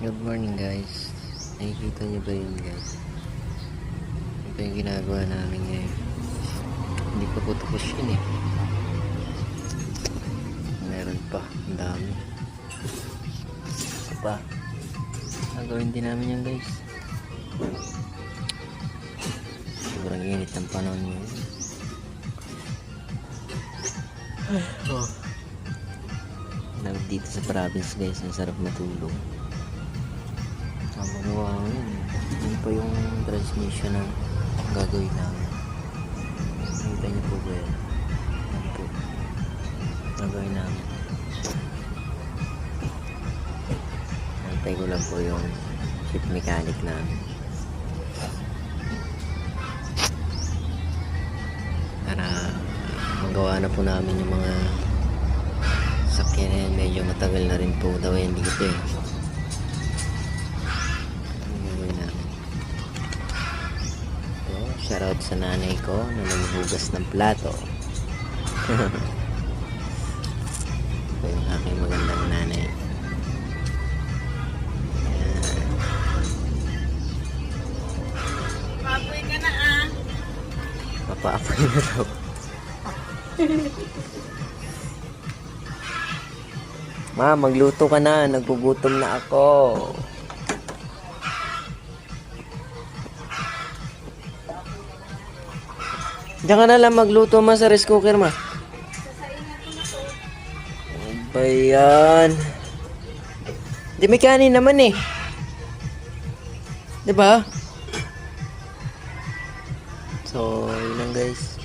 Good morning guys. Nakikita niyo ba yun guys? Ito yung ginagawa namin ngayon. Hindi pa po tapos yun eh. Meron pa. Ang dami. Ito pa. Gagawin din namin yan guys. Sobrang init ng panahon ngayon. Oh. Dito sa province guys, ang sarap matulog. Magawa ko yun. Yun pa yung transmission na gagawin namin. Nakita niyo po ba yan? Yan po. Gagawin namin. Antay ko lang po yung ship mechanic namin. Para magawa na po namin yung mga sakyan na yan. Medyo matagal na rin po daw yan dito eh. Shoutout sa nanay ko na naghuhugas ng plato. Ito yung aking magandang nanay. Papoy ka na ah. Papaapoy na daw. Ma, magluto ka na. Nagugutom na ako. Diyan ka na lang magluto ma sa rice cooker ma. Ano ba yan? Di may kanin naman eh. Diba? So, yun lang guys.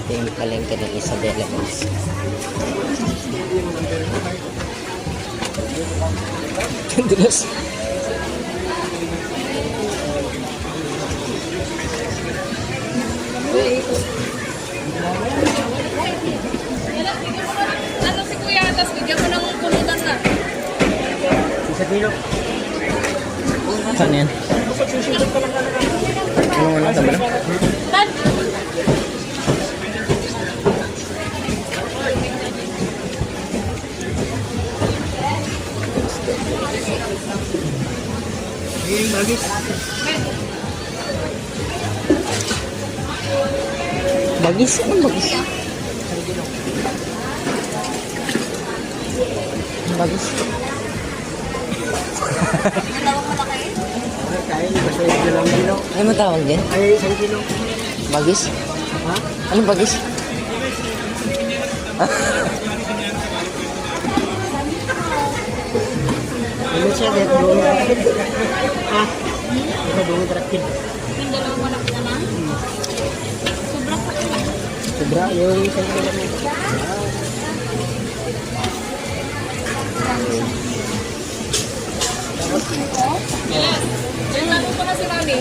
Ito yung palengke ng Isabela guys. Dulas. Ano si Kuya, tapos bigyan ko ng pulutan na. Isa kilo. Saan yan? Ano na naman? Tan! Bagis. Bagis? Anong bagis? Anong bagis? Ay, matawag din? Ay, 1 kilo. Bagis? Ha? Anong bagis? Ano siya? Doon trakid. Ha? Ito, doon trakid. Yung dalawang malaki na lang. Sobrang pala. Sobra, yung 1 kilo lang. Yes. Yung tanong ko na si Mami.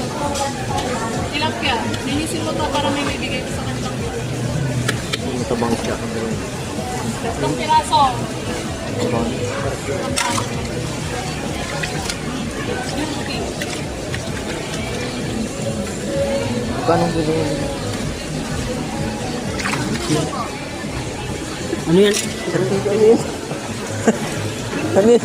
Tilapia. Ninisin mo to para may bibigay ko sa kanilang Ito bang siya? 3 piraso. Ito bang? Kanong bilo? Ano yan? Ano yun? Ano yun?